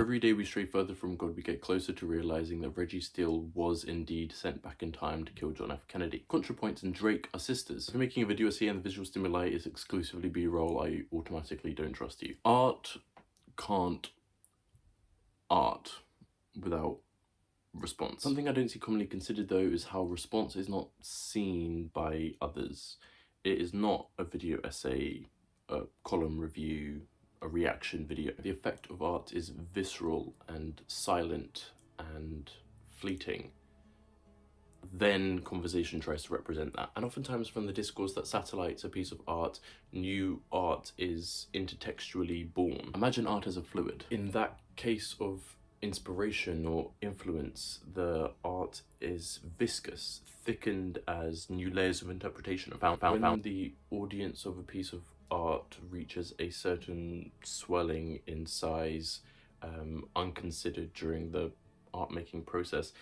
every day we stray further from God, we get closer to realizing that Reggie Steele was indeed sent back in time to kill John F. Kennedy. ContraPoints and Drake are sisters. If you're making a video essay and the visual stimuli is exclusively B-roll, I automatically don't trust you. Art can't art without response. Something I don't see commonly considered though is how response is not seen by others. It is not a video essay, a column review, a reaction video. The effect of art is visceral and silent and fleeting. Then conversation tries to represent that. And oftentimes from the discourse that satellites a piece of art, new art is intertextually born. Imagine art as a fluid. In that case of inspiration or influence, the art is viscous, thickened as new layers of interpretation are found. When the audience of a piece of art reaches a certain swelling in size, unconsidered during the art making process,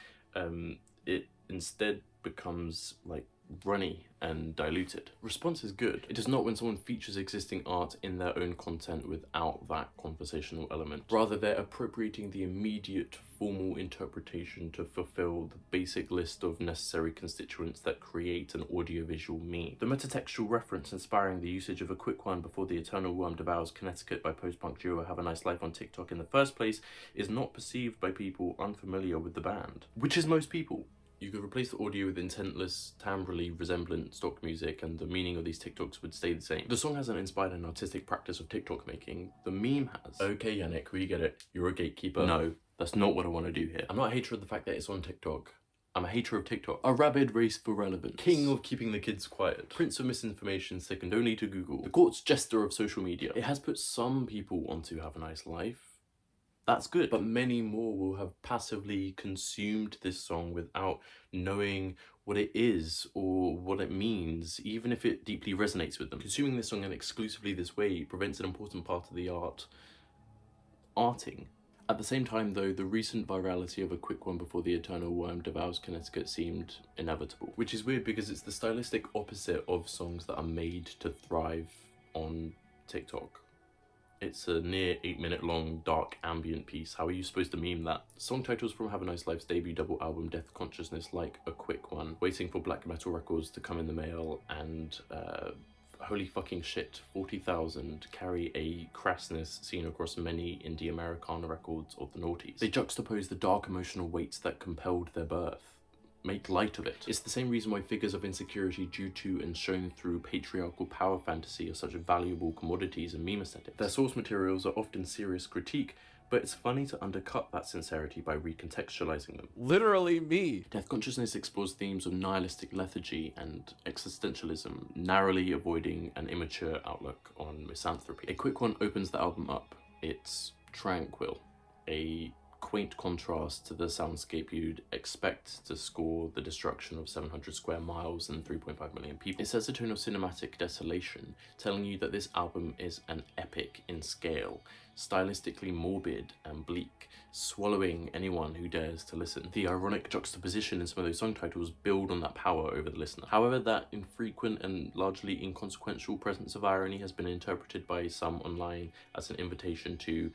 it instead becomes like runny and diluted. Response is good. It is not when someone features existing art in their own content without that conversational element. Rather, they're appropriating the immediate formal interpretation to fulfill the basic list of necessary constituents that create an audiovisual meme. The metatextual reference inspiring the usage of a quick one before the eternal worm devours Connecticut by post-punk duo Have a Nice Life on TikTok in the first place is not perceived by people unfamiliar with the band, which is most people. You could replace the audio with intentless, timbrally resemblant stock music and the meaning of these TikToks would stay the same. The song hasn't inspired an artistic practice of TikTok making, the meme has. Okay Yennik, we get it, you're a gatekeeper. No, that's not what I want to do here. I'm not a hater of the fact that it's on TikTok. I'm a hater of TikTok. A rabid race for relevance. King of keeping the kids quiet. Prince of misinformation second only to Google. The court's jester of social media. It has put some people onto Have a Nice Life. That's good, but many more will have passively consumed this song without knowing what it is or what it means, even if it deeply resonates with them. Consuming this song and exclusively this way prevents an important part of the arting. At the same time though, the recent virality of a quick one before the eternal worm devours Connecticut seemed inevitable. Which is weird because it's the stylistic opposite of songs that are made to thrive on TikTok. It's a near 8-minute long, dark, ambient piece. How are you supposed to meme that? Song titles from Have a Nice Life's debut double album, Death Consciousness, like a quick one, waiting for black metal records to come in the mail, and holy fucking shit, 40,000 carry a crassness seen across many indie Americana records of the noughties. They juxtapose the dark emotional weights that compelled their birth. Make light of it. It's the same reason why figures of insecurity due to and shown through patriarchal power fantasy are such valuable commodities in meme aesthetics. Their source materials are often serious critique, but it's funny to undercut that sincerity by recontextualizing them. Literally me! Death Consciousness explores themes of nihilistic lethargy and existentialism, narrowly avoiding an immature outlook on misanthropy. A quick one opens the album up. It's tranquil, a quaint contrast to the soundscape you'd expect to score the destruction of 700 square miles and 3.5 million people. It sets a tone of cinematic desolation, telling you that this album is an epic in scale, stylistically morbid and bleak, swallowing anyone who dares to listen. The ironic juxtaposition in some of those song titles build on that power over the listener. However, that infrequent and largely inconsequential presence of irony has been interpreted by some online as an invitation to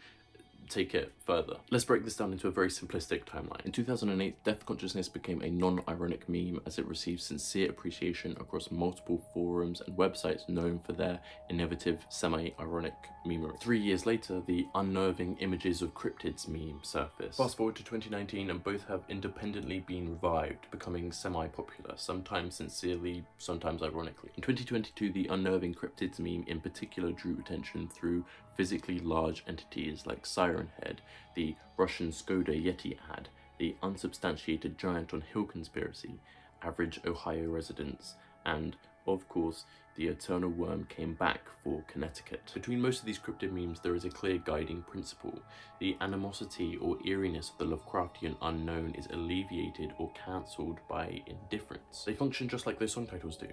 take it further. Let's break this down into a very simplistic timeline. In 2008, Death Consciousness became a non-ironic meme as it received sincere appreciation across multiple forums and websites known for their innovative, semi-ironic memery. 3 years later, the unnerving images of cryptids meme surfaced. Fast forward to 2019 and both have independently been revived, becoming semi-popular, sometimes sincerely, sometimes ironically. In 2022, the unnerving cryptids meme in particular drew attention through physically large entities like Siren Head, the Russian Skoda Yeti ad, the unsubstantiated giant on Hill conspiracy, average Ohio residents, and, of course, the eternal worm came back for Connecticut. Between most of these cryptid memes, there is a clear guiding principle. The animosity or eeriness of the Lovecraftian unknown is alleviated or cancelled by indifference. They function just like those song titles do.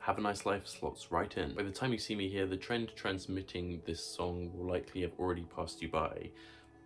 Have a Nice Life slots right in. By the time you see me here, the trend transmitting this song will likely have already passed you by.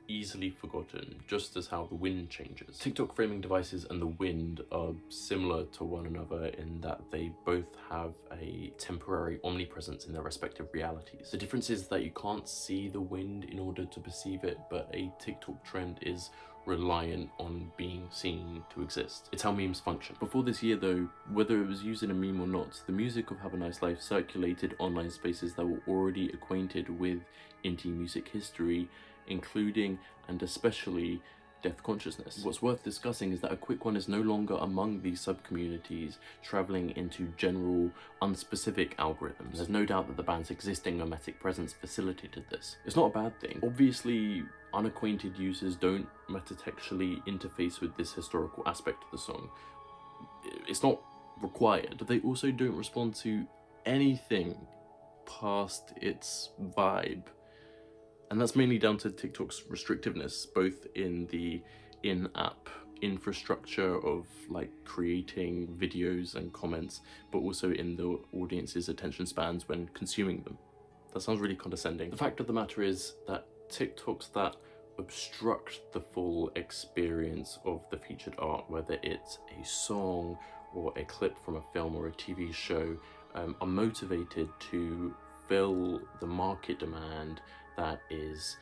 easily forgotten, just as how the wind changes. TikTok framing devices and the wind are similar to one another in that they both have a temporary omnipresence in their respective realities. The difference is that you can't see the wind in order to perceive it, but a TikTok trend is reliant on being seen to exist. It's how memes function. Before this year though, whether it was used in a meme or not, the music of Have a Nice Life circulated online spaces that were already acquainted with indie music history, including and especially death consciousness. What's worth discussing is that A Quick One is no longer among these sub-communities traveling into general, unspecific algorithms. There's no doubt that the band's existing memetic presence facilitated this. It's not a bad thing. Obviously, unacquainted users don't metatextually interface with this historical aspect of the song. It's not required, but they also don't respond to anything past its vibe. And that's mainly down to TikTok's restrictiveness, both in the in-app infrastructure of like creating videos and comments, but also in the audience's attention spans when consuming them. That sounds really condescending. The fact of the matter is that TikToks that obstruct the full experience of the featured art, whether it's a song or a clip from a film or a TV show, are motivated to fill the market demand that is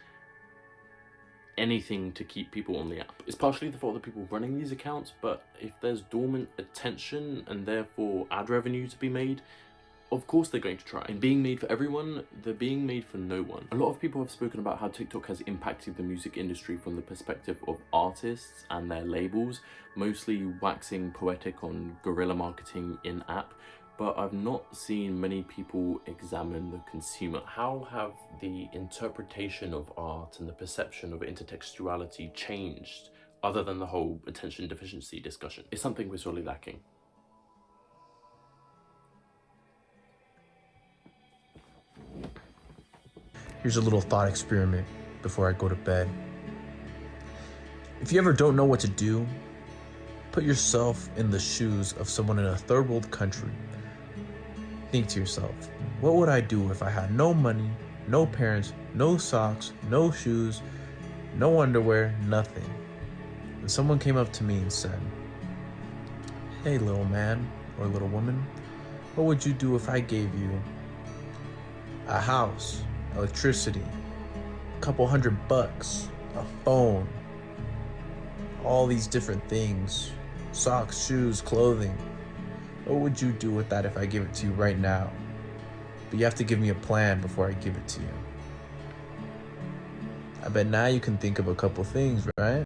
anything to keep people on the app. It's partially the fault of the people running these accounts, but if there's dormant attention and therefore ad revenue to be made, of course they're going to try. And being made for everyone, they're being made for no one. A lot of people have spoken about how TikTok has impacted the music industry from the perspective of artists and their labels, mostly waxing poetic on guerrilla marketing in-app, but I've not seen many people examine the consumer. How have the interpretation of art and the perception of intertextuality changed, other than the whole attention deficiency discussion? It's something we're sorely lacking. Here's a little thought experiment before I go to bed. If you ever don't know what to do, put yourself in the shoes of someone in a third world country. Think to yourself, what would I do if I had no money, no parents, no socks, no shoes, no underwear, nothing? And someone came up to me and said, hey little man or little woman, what would you do if I gave you a house, electricity, a couple $100, a phone, all these different things, socks, shoes, clothing? What would you do with that if I give it to you right now? But you have to give me a plan before I give it to you. I bet now you can think of a couple things, right?